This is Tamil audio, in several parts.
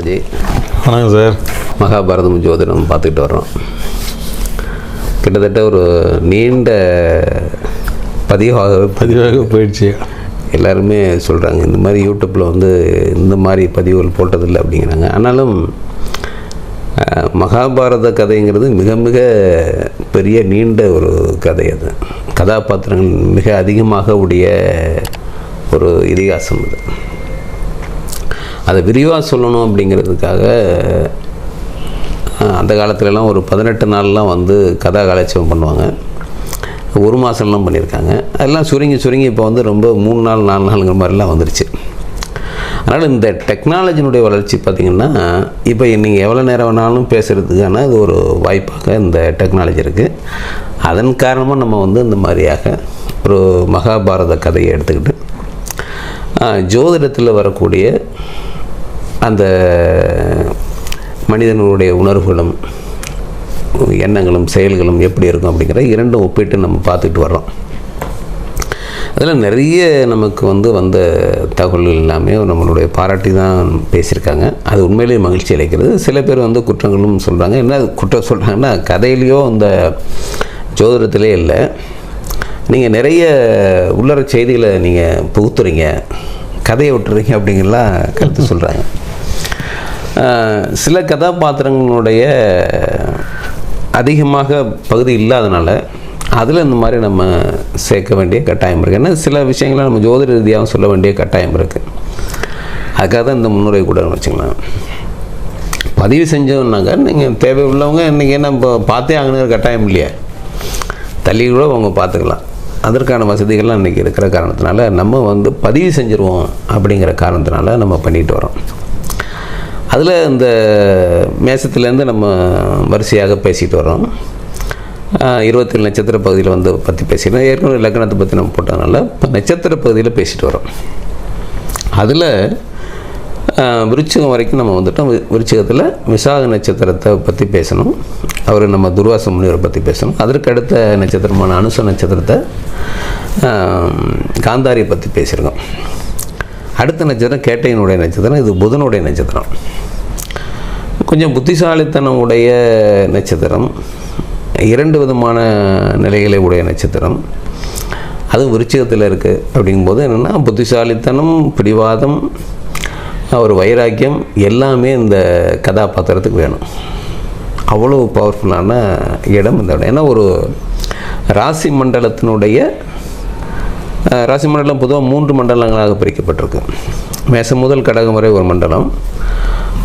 அஜய். வணக்கம் சார். மகாபாரதம் ஜோதிடம் பார்த்துக்கிட்டு வர்றோம். கிட்டத்தட்ட ஒரு நீண்ட பதிவாக போயிடுச்சு. எல்லாருமே சொல்கிறாங்க இந்த மாதிரி யூடியூப்பில் இந்த மாதிரி பதிவுகள் போட்டதில்லை அப்படிங்கிறாங்க. ஆனாலும் மகாபாரத கதைங்கிறது மிக மிக பெரிய நீண்ட ஒரு கதை. அது கதாபாத்திரங்கள் மிக அதிகமாக உடைய ஒரு இதிகாசம். அது அதை விரிவாக சொல்லணும் அப்படிங்கிறதுக்காக அந்த காலத்துலலாம் ஒரு 18 நாள்லாம் கதா கலைச்சம் பண்ணுவாங்க. 1 மாதம்லாம் பண்ணியிருக்காங்க. அதெல்லாம் சுருங்கி இப்போ ரொம்ப 3 நாள் 4 நாளுங்கிற மாதிரிலாம் வந்துருச்சு. அதனால் இந்த டெக்னாலஜினுடைய வளர்ச்சி பார்த்திங்கன்னா இப்போ நீங்கள் எவ்வளோ நேரம் வேணாலும் பேசுகிறதுக்கான இது ஒரு வாய்ப்பாக இந்த டெக்னாலஜி இருக்குது. அதன் காரணமாக நம்ம இந்த மாதிரியாக ஒரு மகாபாரத கதையை எடுத்துக்கிட்டு ஜோதிடத்தில் வரக்கூடிய அந்த மனிதனுடைய உணர்வுகளும் எண்ணங்களும் செயல்களும் எப்படி இருக்கும் அப்படிங்கிற இரண்டும் ஒப்பிட்டு நம்ம பார்த்துட்டு வர்றோம். அதில் நிறைய நமக்கு வந்த தகவல்கள் எல்லாமே நம்மளுடைய பாராட்டி தான் பேசியிருக்காங்க. அது உண்மையிலேயே மகிழ்ச்சி அளிக்கிறது. சில பேர் குற்றங்களும் சொல்கிறாங்க. என்ன குற்றம் சொல்கிறாங்கன்னா, கதையிலையோ இந்த ஜோதிடத்திலே இல்லை, நீங்கள் நிறைய உள்ளர செய்திகளை நீங்கள் புகுத்துறீங்க, கதையை விட்டுறீங்க அப்படிங்கலாம் கருத்து சொல்கிறாங்க. சில கதாபாத்திரங்களுடைய அதிகமாக பகுதி இல்லாதனால அதில் இந்த மாதிரி நம்ம சேர்க்க வேண்டிய கட்டாயம் இருக்குது. ஏன்னா சில விஷயங்களை நம்ம ஜோதிட ரீதியாக சொல்ல வேண்டிய கட்டாயம் இருக்குது. அதுக்காக தான் இந்த முன்னுரை கூட வச்சுக்கலாம். பதிவு செஞ்சோன்னாங்க நீங்கள் தேவை உள்ளவங்க இன்றைக்கி என்ன இப்போ பார்த்தே ஆகணுங்கிற கட்டாயம் இல்லையா, தள்ளி கூட அவங்க பார்த்துக்கலாம். அதற்கான வசதிகள்லாம் இன்றைக்கி இருக்கிற காரணத்தினால நம்ம பதிவு செஞ்சுருவோம் அப்படிங்கிற காரணத்தினால நம்ம பண்ணிட்டு வரோம். அதில் இந்த மேசத்துலேருந்து நம்ம வரிசையாக பேசிட்டு வரோம். 27 நட்சத்திர பகுதியில் பற்றி பேசிட்டோம். ஏற்கனவே லக்னத்தை பற்றி நம்ம போட்டதுனால இப்போ நட்சத்திர பகுதியில் பேசிட்டு வரோம். அதில் விருச்சிகம் வரைக்கும் நம்ம வந்துட்டோம். விருச்சிகத்தில் விசாக நட்சத்திரத்தை பற்றி பேசணும். அவர் நம்ம துர்வாச முனிவரை பற்றி பேசணும். அதற்கு அடுத்த நட்சத்திரமான அனுச நட்சத்திரத்தை காந்தாரியை பற்றி பேசியிருக்கோம். அடுத்த நட்சத்திரம் கேட்டையினுடைய நட்சத்திரம். இது புதனுடைய நட்சத்திரம். கொஞ்சம் புத்திசாலித்தனம் உடைய நட்சத்திரம். 2 விதமான நிலைகளை உடைய நட்சத்திரம். அதுவும் விருச்சிகத்தில் இருக்குது. அப்படிங்கும்போது என்னென்னா புத்திசாலித்தனம், பிடிவாதம், ஒரு வைராக்கியம் எல்லாமே இந்த கதாபாத்திரத்துக்கு வேணும். அவ்வளோ பவர்ஃபுல்லான இடம் இந்த இடம். ஏன்னா ஒரு ராசி மண்டலத்தினுடைய ராசி மண்டலம் பொதுவாக 3 மண்டலங்களாக பிரிக்கப்பட்டிருக்கு. மேசம் முதல் கடகம் வரை ஒரு மண்டலம்,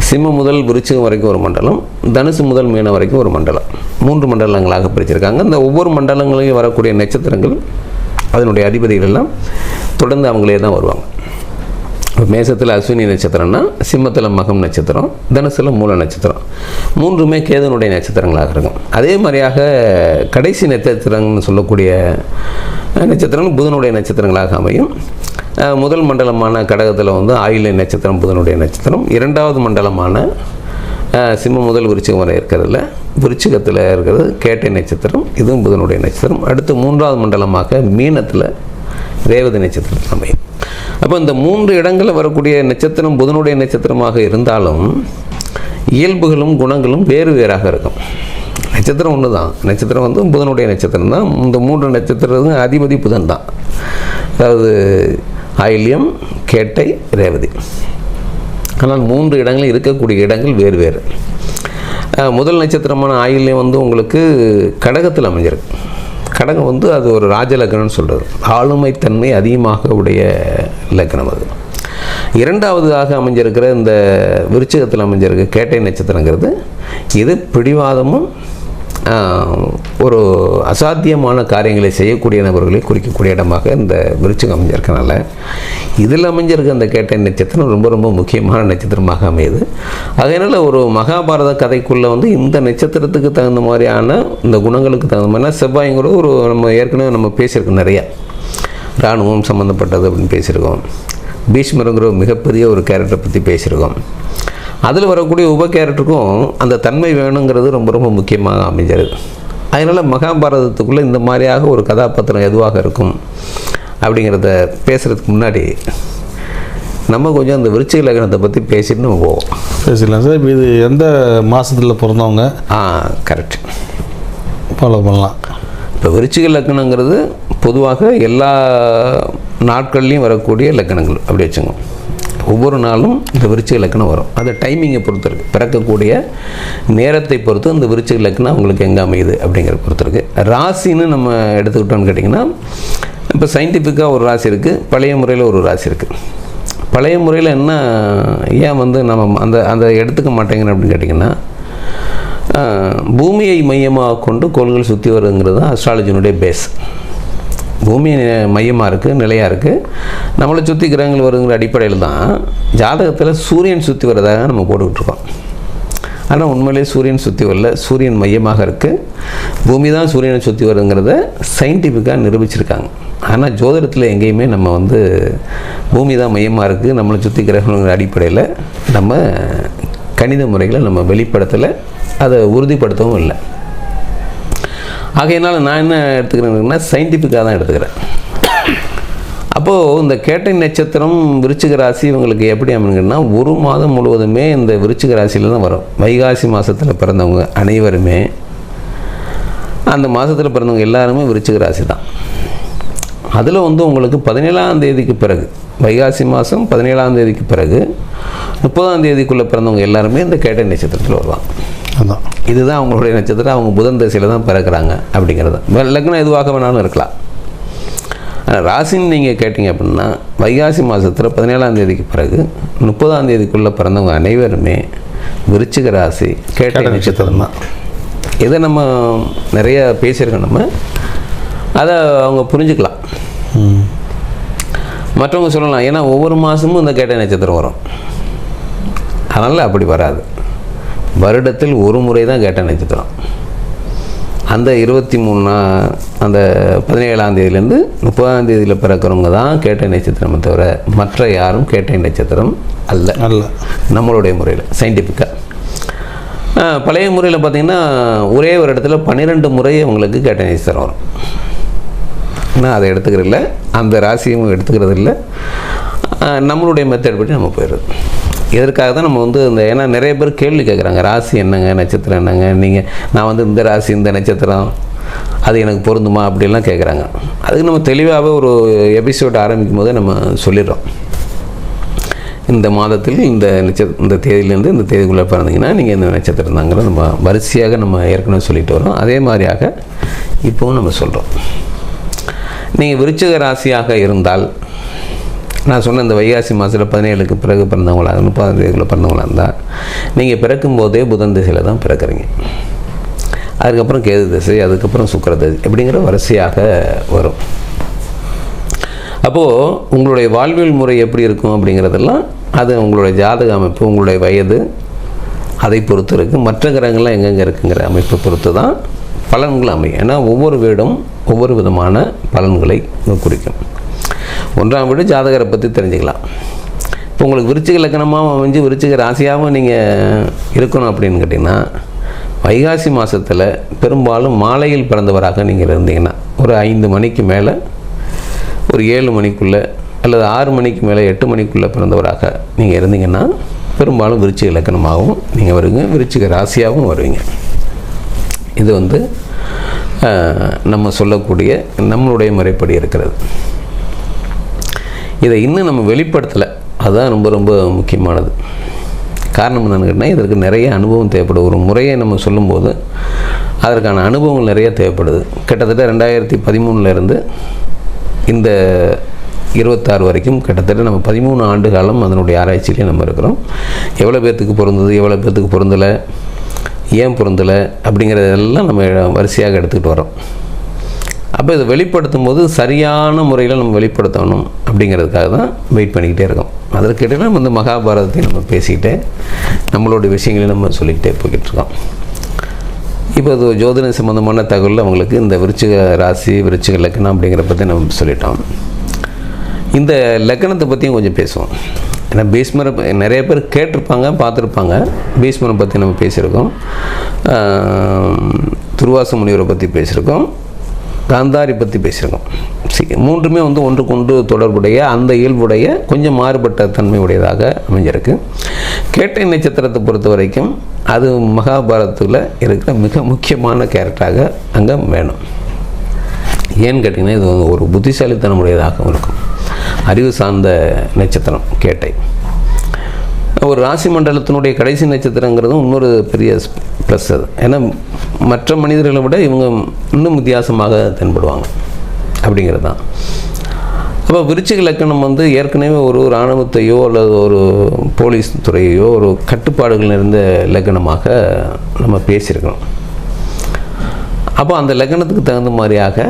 சிம்மம் முதல் விருச்சிகம் வரைக்கும் ஒரு மண்டலம், தனுசு முதல் மீனம் வரைக்கும் ஒரு மண்டலம். 3 மண்டலங்களாக பிரிச்சிருக்காங்க. இந்த ஒவ்வொரு மண்டலங்களையும் வரக்கூடிய நட்சத்திரங்கள் அதனுடைய அதிபதிகள் எல்லாம் தொடர்ந்து அவங்களே தான் வருவாங்க. மேசத்தில் அஸ்வினி நட்சத்திரம்னா, சிம்மத்தில் மகம் நட்சத்திரம், தனுசில் மூல நட்சத்திரம். 3மே கேதுனுடைய நட்சத்திரங்களாக இருக்கும். அதே மாதிரியாக கடைசி நட்சத்திரங்கள்னு சொல்லக்கூடிய நட்சத்திரங்கள் புதனுடைய நட்சத்திரங்களாக அமையும். முதல் மண்டலமான கடகத்தில் ஆயில்ய நட்சத்திரம் புதனுடைய நட்சத்திரம். 2வது மண்டலமான சிம்மம் முதல் விருச்சிகம் வரை இருக்கிறதுல விருச்சிகத்தில் இருக்கிறது கேட்டை நட்சத்திரம். இதுவும் புதனுடைய நட்சத்திரம். அடுத்து 3வது மண்டலமாக மீனத்தில் ரேவதி நட்சத்திரம் அமையும். அப்போ இந்த 3 இடங்களில் வரக்கூடிய நட்சத்திரம் புதனுடைய நட்சத்திரமாக இருந்தாலும் இயல்புகளும் குணங்களும் வேறு வேறாக இருக்கும். நட்சத்திரம் ஒன்று தான். நட்சத்திரம் புதனுடைய நட்சத்திரம் தான். இந்த 3 நட்சத்திரம் அதிபதி புதன் தான். அதாவது ஆயில்யம், கேட்டை, ரேவதி. ஆனால் 3 இடங்களில் இருக்கக்கூடிய இடங்கள் வேறு வேறு. முதல் நட்சத்திரமான ஆயில்யம் உங்களுக்கு கடகத்தில் அமைஞ்சிருக்கு. கடகம் அது ஒரு ராஜ லக்னம்னு சொல்கிறது. ஆளுமைத்தன்மை அதிகமாக உடைய லக்னம். அது 2வதாக அமைஞ்சிருக்கிற இந்த விருச்சிகத்தில் அமைஞ்சிருக்க கேட்டை நட்சத்திரங்கிறது இது பிடிவாதமும் ஒரு அசாத்தியமான காரியங்களை செய்யக்கூடிய நபர்களை குறிக்கக்கூடிய இடமாக இந்த விருச்சிகம் அமைஞ்சிருக்கனால இதில் அமைஞ்சிருக்க அந்த கேட்டை நட்சத்திரம் ரொம்ப ரொம்ப முக்கியமான நட்சத்திரமாக அமையுது. அதனால் ஒரு மகாபாரத கதைக்குள்ளே இந்த நட்சத்திரத்துக்கு தகுந்த மாதிரியான இந்த குணங்களுக்கு தகுந்த மாதிரினா செவ்வாய்ங்கிற ஒரு நம்ம ஏற்கனவே நம்ம பேசியிருக்கோம். நிறையா இராணுவம் சம்மந்தப்பட்டது அப்படின்னு பேசியிருக்கோம். பீஷ்மருங்கிற மிகப்பெரிய ஒரு கேரக்டரை பற்றி பேசியிருக்கோம். அதில் வரக்கூடிய உப கேரக்டருக்கும் அந்த தன்மை வேணுங்கிறது ரொம்ப ரொம்ப முக்கியமாக அமைஞ்சிருது. அதனால் மகாபாரதத்துக்குள்ளே இந்த மாதிரியாக ஒரு கதாபாத்திரம் எதுவாக இருக்கும் அப்படிங்கிறத பேசுகிறதுக்கு முன்னாடி நம்ம கொஞ்சம் அந்த விருச்சிக லக்னத்தை பற்றி பேசிட்டு நம்ம போவோம். பேசிடலாம் சார். இப்போ இது எந்த மாதத்தில் பிறந்தவங்க? கரெக்ட், ஃபாலோ பண்ணலாம். இப்போ விருச்சிக லக்னங்கிறது பொதுவாக எல்லா நாட்கள்லேயும் வரக்கூடிய லக்னங்கள் அப்படி வச்சுங்க. ஒவ்வொரு நாளும் இந்த விருச்சிக லக்னம் வரும். அது டைமிங்கை பொறுத்து இருக்குது, பிறக்கக்கூடிய நேரத்தை பொறுத்து இந்த விருச்சிக லக்னம் உங்களுக்கு எங்கே அமையுது அப்படிங்கிற பொறுத்து இருக்குது. ராசின்னு நம்ம எடுத்துக்கிட்டோன்னு கேட்டிங்கன்னா, இப்போ சயின்டிஃபிக்காக ஒரு ராசி இருக்குது, பழைய முறையில் ஒரு ராசி இருக்குது. பழைய முறையில் என்ன ஏன் நம்ம அந்த எடுத்துக்க மாட்டேங்கிறோம் அப்படின்னு கேட்டிங்கன்னா, பூமியை மையமாக கொண்டு கோள்கள் சுற்றி வருங்கிறது தான் அஸ்ட்ராலஜினுடைய பேஸ். பூமி மையமாக இருக்குது, நிலையாக இருக்குது, நம்மளை சுற்றி கிரகங்கள் வருங்கிற அடிப்படையில் தான் ஜாதகத்தில் சூரியன் சுற்றி வரதாக நம்ம போட்டுக்கிட்டுருக்கோம். ஆனால் உண்மையிலே சூரியன் சுற்றி வரல, சூரியன் மையமாக இருக்குது, பூமி தான் சூரியனை சுற்றி வருங்கிறத சயின்டிஃபிக்காக நிரூபிச்சிருக்காங்க. ஆனால் ஜோதிடத்தில் எங்கேயுமே நம்ம பூமி தான் மையமாக இருக்குது, நம்மளை சுற்றி கிரகங்கிற அடிப்படையில் நம்ம கணித முறைகளை நம்ம வெளிப்படுத்தலை, அதை உறுதிப்படுத்தவும் இல்லை. ஆகையினால நான் என்ன எடுத்துக்கிறேன்னா, சயின்டிஃபிக்காக தான் எடுத்துக்கிறேன். அப்போது இந்த கேட்டை நட்சத்திரம் விருச்சிக ராசி இவங்களுக்கு எப்படி அமைங்கன்னா, ஒரு மாதம் முழுவதுமே இந்த விருச்சிக ராசியில் தான் வரும். வைகாசி மாதத்தில் பிறந்தவங்க அனைவருமே, அந்த மாதத்தில் பிறந்தவங்க எல்லாருமே விருச்சிக ராசி தான். அதில் உங்களுக்கு 17ஆம் தேதிக்கு பிறகு, வைகாசி மாதம் 17ஆம் தேதிக்கு பிறகு 30ஆம் தேதிக்குள்ளே பிறந்தவங்க எல்லாருமே இந்த கேட்டை நட்சத்திரத்தில் வருவாங்க. அதான் இதுதான் அவங்களுடைய நட்சத்திரம். அவங்க புதன் திசையில் தான் பிறக்கிறாங்க அப்படிங்கிறது. லக்னம் எதுவாக வேணாலும் இருக்கலாம். ஆனால் ராசின்னு நீங்கள் கேட்டிங்க அப்படின்னா, வைகாசி மாதத்தில் 17ஆம் தேதிக்கு பிறகு 30ஆம் தேதிக்குள்ளே பிறந்தவங்க அனைவருமே விருச்சிக ராசி கேட்டை நட்சத்திரம் தான். இதை நம்ம நிறைய பேசியிருக்கோம். நம்ம அதை அவங்க புரிஞ்சுக்கலாம். மற்றவங்க சொல்லலாம், ஏன்னா ஒவ்வொரு மாதமும் இந்த கேட்டை நட்சத்திரம் வரும், அதனால் அப்படி வராது. வருடத்தில் ஒரு முறை தான் கேட்டை நட்சத்திரம். அந்த 23 அந்த 17ஆம் தேதியிலேருந்து 30ஆம் தேதியில் பிறக்கிறவங்க தான் கேட்டை நட்சத்திரமே தவிர மற்ற யாரும் கேட்டை நட்சத்திரம் அல்ல நம்மளுடைய முறையில் சயின்டிஃபிக்காக. பழைய முறையில் பார்த்திங்கன்னா ஒரே ஒரு இடத்துல 12 முறை அவங்களுக்கு கேட்டை நட்சத்திரம் வரும். ஆனால் அதை எடுத்துக்கிறது இல்லை, அந்த ராசியும் எடுத்துக்கிறது இல்லை. நம்மளுடைய மெத்தட் படி நம்ம போயிடுறது. இதற்காக தான் நம்ம இந்த ஏன்னா நிறைய பேர் கேள்வி கேட்குறாங்க, ராசி என்னங்க, நட்சத்திரம் என்னங்க, நீங்கள் நான் இந்த ராசி இந்த நட்சத்திரம் அது எனக்கு பொருந்துமா அப்படிலாம் கேட்குறாங்க. அதுக்கு நம்ம தெளிவாகவே ஒரு எபிசோட் ஆரம்பிக்கும் போதே நம்ம சொல்லிடுறோம். இந்த மாதத்தில் இந்த தேதியிலேருந்து இந்த தேதிக்குள்ளே பிறந்தீங்கன்னா நீங்கள் இந்த நட்சத்திரம் தாங்கிறத நம்ம வரிசையாக நம்ம ஏற்கனவே சொல்லிட்டு வரோம். அதே மாதிரியாக இப்போவும் நம்ம சொல்கிறோம். நீங்கள் விருச்சிக ராசியாக இருந்தால், நான் சொன்ன இந்த வைகாசி மாதத்தில் 17க்கு பிறகு பிறந்தவங்களா, 30ஆம் தேதிக்குள்ளே பிறந்தவங்களா இருந்தால், நீங்கள் பிறக்கும்போதே புதன் திசையில் தான் பிறக்கிறீங்க. அதுக்கப்புறம் கேது திசை, அதுக்கப்புறம் சுக்கிர திசை, எப்படிங்கிற வரிசையாக வரும். அப்போது உங்களுடைய வாழ்வியல் முறை எப்படி இருக்கும் அப்படிங்கிறதெல்லாம் அது உங்களுடைய ஜாதக அமைப்பு, உங்களுடைய வயது, அதை பொறுத்து இருக்குது. மற்ற கிரகங்கள்லாம் எங்கெங்கே இருக்குங்கிற அமைப்பை பொறுத்து தான் பலன்கள் அமையும். ஏன்னா ஒவ்வொரு வீடும் ஒவ்வொரு விதமான பலன்களை குறிக்கும். 1ஆம் வீடு ஜாதகரை பற்றி தெரிஞ்சுக்கலாம். இப்போ உங்களுக்கு விருச்சிக லக்னமாக அமைஞ்சு விருச்சிக ராசியாகவும் நீங்கள் இருக்கணும் அப்படின்னு கேட்டிங்கன்னா, வைகாசி மாதத்தில் பெரும்பாலும் மாலையில் பிறந்தவராக நீங்கள் இருந்தீங்கன்னா, ஒரு 5 மணிக்கு மேலே, ஒரு 7 மணிக்குள்ளே அல்லது 6 மணிக்கு மேலே 8 மணிக்குள்ளே பிறந்தவராக நீங்கள் இருந்தீங்கன்னா பெரும்பாலும் விருச்சிக லக்னமாகவும் நீங்கள் வருவீங்க, விருச்சிக ராசியாகவும் வருவீங்க. இது நம்ம சொல்லக்கூடிய நம்மளுடைய முறைப்படி இருக்கிறது. இதை இன்னும் நம்ம வெளிப்படுத்தலை, அதுதான் ரொம்ப ரொம்ப முக்கியமானது. காரணம் என்னென்னு கேட்டால், இதற்கு நிறைய அனுபவம் தேவைப்படுது. ஒரு முறையை நம்ம சொல்லும்போது அதற்கான அனுபவங்கள் நிறைய தேவைப்படுது. கிட்டத்தட்ட 2013 இந்த 26 வரைக்கும் கிட்டத்தட்ட நம்ம 13 ஆண்டு காலம் அதனுடைய ஆராய்ச்சியிலே நம்ம இருக்கிறோம். எவ்வளோ பேர்த்துக்கு பொருந்தது, எவ்வளோ பேர்த்துக்கு பொருந்தலை, ஏன் பொருந்தலை அப்படிங்கிறதெல்லாம் நம்ம வரிசையாக எடுத்துக்கிட்டு வரோம். அப்போ இதை வெளிப்படுத்தும் போது சரியான முறையில் நம்ம வெளிப்படுத்தணும் அப்படிங்கிறதுக்காக தான் வெயிட் பண்ணிக்கிட்டே இருக்கோம். அதற்கிடையில் நம்ம மகாபாரதத்தை நம்ம பேசிக்கிட்டே நம்மளோட விஷயங்களையும் நம்ம சொல்லிக்கிட்டே போய்கிட்டு இருக்கோம். இப்போ அது ஜோதிடம் சம்மந்தமான தகவல் அவங்களுக்கு இந்த விருச்சிக ராசி, விருச்சிக லக்னம் அப்படிங்கிற பற்றி நம்ம சொல்லிட்டோம். இந்த லக்னத்தை பற்றியும் கொஞ்சம் பேசுவோம். ஏன்னா பீஷ்மரை நிறைய பேர் கேட்டிருப்பாங்க, பார்த்துருப்பாங்க. பீஷ்மரை பற்றி நம்ம பேசியிருக்கோம், துர்வாச முனிவரை பற்றி பேசியிருக்கோம், காந்தாரி பற்றி பேசியிருக்கோம். மூன்றுமே வந்து ஒன்றுக்கொன்று தொடர்புடைய அந்த இயல்புடைய கொஞ்சம் மாறுபட்ட தன்மையுடையதாக அமைஞ்சிருக்கு. கேட்டை நட்சத்திரத்தை பொறுத்த வரைக்கும் அது மகாபாரதத்தில் இருக்கிற மிக முக்கியமான கேரக்டராக அங்கே வேணும். ஏன்னு கேட்டிங்கன்னா இது ஒரு புத்திசாலித்தனமுடையதாகவும் இருக்கும். அறிவு சார்ந்த நட்சத்திரம் கேட்டை. ஒரு ராசி மண்டலத்தினுடைய கடைசி நட்சத்திரங்கிறதும் இன்னொரு பெரிய ப்ளஸ் அது. ஏன்னா மற்ற மனிதர்களை விட இவங்க இன்னும் வித்தியாசமாக தென்படுவாங்க அப்படிங்கிறது தான். அப்போ விருச்சிக லக்கணம் வந்து ஏற்கனவே ஒரு இராணுவத்தையோ அல்லது ஒரு போலீஸ் துறையோ ஒரு கட்டுப்பாடுகள் நிறைந்த லக்கணமாக நம்ம பேசியிருக்கோம். அப்போ அந்த லக்கணத்துக்கு தகுந்த மாதிரியாக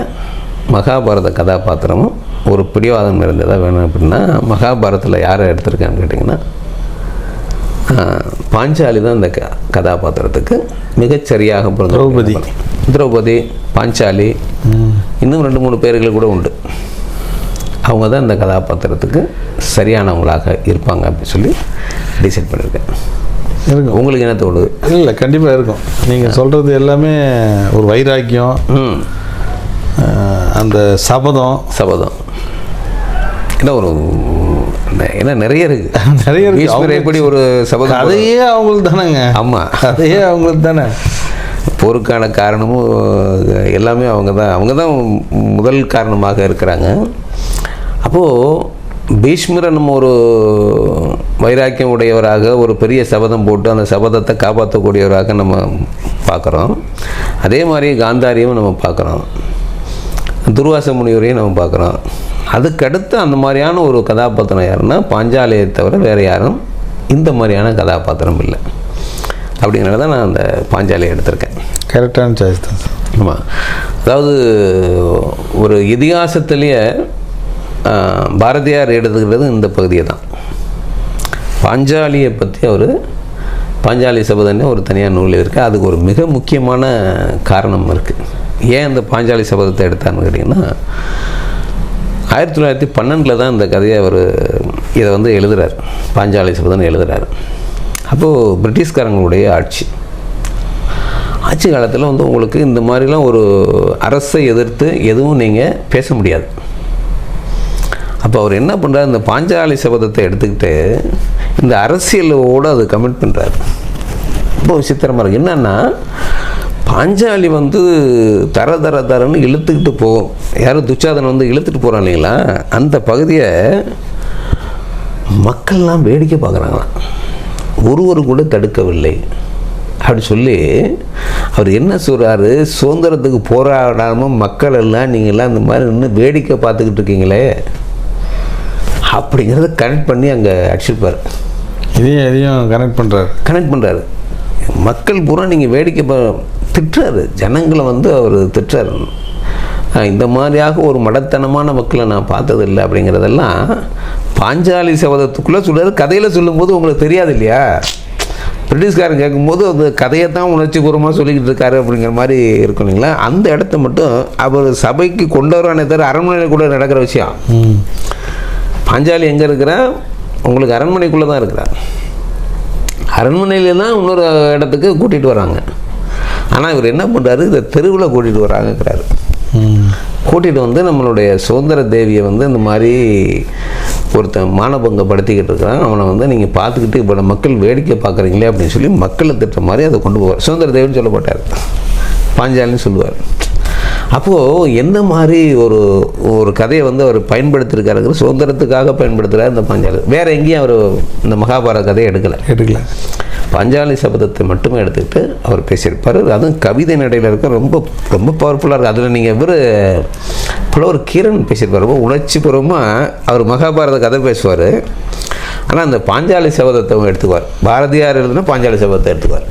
மகாபாரத கதாபாத்திரமும் ஒரு பிடிவாதம் இருந்ததாக வேணும். அப்படின்னா மகாபாரதத்தில் யாரை எடுத்திருக்கான்னு கேட்டிங்கன்னா பாஞ்சாலி தான் இந்த கதாபாத்திரத்துக்கு மிகச்சரியாக திரௌபதி திரௌபதி பாஞ்சாலி இன்னும் 2-3 பேர்கள் கூட உண்டு. அவங்க தான் இந்த கதாபாத்திரத்துக்கு சரியானவங்களாக இருப்பாங்க அப்படின்னு சொல்லி டிசைட் பண்ணியிருக்கேன். இருக்கும். உங்களுக்கு என்ன தோணுது? இல்லை, கண்டிப்பாக இருக்கும். நீங்கள் சொல்கிறது எல்லாமே ஒரு வைராக்கியம், அந்த சபதம் என்ன ஒரு ஏன்னா நிறைய இருக்கு. எப்படி ஒரு சபதம் அதையே அவங்களுக்கு தானேங்க. ஆமாம், அதையே அவங்களுக்கு தானே. போருக்கான காரணமும் எல்லாமே அவங்க தான் முதல் காரணமாக இருக்கிறாங்க. அப்போது பீஷ்மரை நம்ம ஒரு வைராக்கியம் உடையவராக ஒரு பெரிய சபதம் போட்டு அந்த சபதத்தை காப்பாற்றக்கூடியவராக நம்ம பார்க்குறோம். அதே மாதிரி காந்தாரியும் நம்ம பார்க்குறோம், துர்வாச முனிவரையும் நம்ம பார்க்குறோம். அதுக்கடுத்து அந்த மாதிரியான ஒரு கதாபாத்திரம் யாருன்னா பாஞ்சாலியை தவிர வேறு யாரும் இந்த மாதிரியான கதாபாத்திரம் இல்லை. அப்படிங்கிறத தான் நான் அந்த பாஞ்சாலியை எடுத்திருக்கேன். கரெக்டான சாய்ஸ் தான். ஆமாம், அதாவது ஒரு இதிகாசத்துலேயே பாரதியார் எடுத்துக்கிறது இந்த பகுதியை தான். பாஞ்சாலியை பற்றி அவர் பாஞ்சாலி சபதம்னு ஒரு தனியார் நூல் இருக்குது. அதுக்கு ஒரு மிக முக்கியமான காரணம் இருக்குது. ஏன் அந்த பாஞ்சாலி சபதத்தை எடுத்தான்னு கேட்டிங்கன்னா 1912 தான் இந்த கதையை அவர் இதை வந்து எழுதுகிறார். பாஞ்சாலி சபதம்னு எழுதுகிறார். அப்போது பிரிட்டிஷ்காரங்களுடைய ஆட்சி காலத்தில் வந்து உங்களுக்கு இந்த மாதிரிலாம் ஒரு அரசை எதிர்த்து எதுவும் நீங்கள் பேச முடியாது. அப்போ அவர் என்ன பண்ணுறாரு, இந்த பாஞ்சாலி சபதத்தை எடுத்துக்கிட்டு இந்த அரசியலோடு அது கமிட் பண்ணுறாரு. ரொம்ப விசித்திரமாக இருக்குது. என்னென்னா பாஞ்சாலி வந்து தரன்னு இழுத்துக்கிட்டு போகும். யாரும் துச்சாதனை வந்து இழுத்துட்டு போகிறான் இல்லைங்களா, அந்த பகுதியை மக்கள்லாம் வேடிக்கை பார்க்குறாங்களாம். ஒருவர் கூட தடுக்கவில்லை அப்படி சொல்லி அவர் என்ன சொல்கிறாரு, சுதந்திரத்துக்கு போராடாமல் மக்கள் எல்லாம் நீங்கள்லாம் இந்த மாதிரி இன்னும் வேடிக்கை பார்த்துக்கிட்டு இருக்கீங்களே அப்படிங்கிறத கனெக்ட் பண்ணி அங்கே அடிச்சிருப்பார். இதையும் கனெக்ட் பண்ணுறாரு. மக்கள் பூரா நீங்கள் வேடிக்கை திட்டுறாரு, ஜனங்களை வந்து அவர் திட்டுறாரு. இந்த மாதிரியாக ஒரு மடத்தனமான மக்களை நான் பார்த்ததில்லை அப்படிங்கிறதெல்லாம் பாஞ்சாலி சபதத்துக்குள்ளே சொல்கிறாரு. கதையில் சொல்லும்போது உங்களுக்கு தெரியாது இல்லையா, பிரிட்டிஷ்காரன் கேட்கும்போது அந்த கதையை தான் உணர்ச்சிபூர்வமாக சொல்லிக்கிட்டு இருக்காரு அப்படிங்கிற மாதிரி இருக்கும் இல்லைங்களா. அந்த இடத்த மட்டும் அவர் சபைக்கு கொண்டு வருவானே தவிர அரண்மனையில் கூட நடக்கிற விஷயம். பாஞ்சாலி எங்கே இருக்கிறா, உங்களுக்கு அரண்மனைக்குள்ளே தான் இருக்கிறார். அரண்மனையில தான் இன்னொரு இடத்துக்கு கூட்டிகிட்டு வராங்க. ஆனால் இவர் என்ன பண்ணுறாரு, இதை தெருவில் கூட்டிகிட்டு வராங்கிறாரு. கூட்டிகிட்டு வந்து நம்மளுடைய சுதந்திர தேவியை வந்து இந்த மாதிரி ஒருத்தன் மானபங்கப்படுத்திக்கிட்டு இருக்கிறான், அவனை வந்து நீங்கள் பார்த்துக்கிட்டு இப்போ மக்கள் வேடிக்கை பார்க்குறீங்களே அப்படின்னு சொல்லி மக்களை திட்டுற மாதிரி அதை கொண்டு போவார். சுதந்திர தேவின்னு சொல்லப்பட்டார், பாஞ்சாலின்னு சொல்லுவார். அப்போது எந்த மாதிரி ஒரு கதையை வந்து அவர் பயன்படுத்தியிருக்காருங்கிற சுதந்திரத்துக்காக பயன்படுத்துகிறார் இந்த பாஞ்சாலி. வேறு எங்கேயும் அவர் இந்த மகாபாரத கதையை எடுக்கலை. பாஞ்சாலி சபதத்தை மட்டுமே எடுத்துக்கிட்டு அவர் பேசியிருப்பார். அதுவும் கவிதை நடையில் இருக்க ரொம்ப ரொம்ப பவர்ஃபுல்லாக இருக்குது. அதில் நீங்கள் புலவர் கீரன் பேசியிருப்பார். ரொம்ப உணர்ச்சிபூர்வமாக அவர் மகாபாரத கதை பேசுவார். ஆனால் அந்த பாஞ்சாலி சபதத்தை எடுத்துக்குவார். பாரதியார் எழுதுனா பாஞ்சாலி சபதத்தை எடுத்துக்குவார்.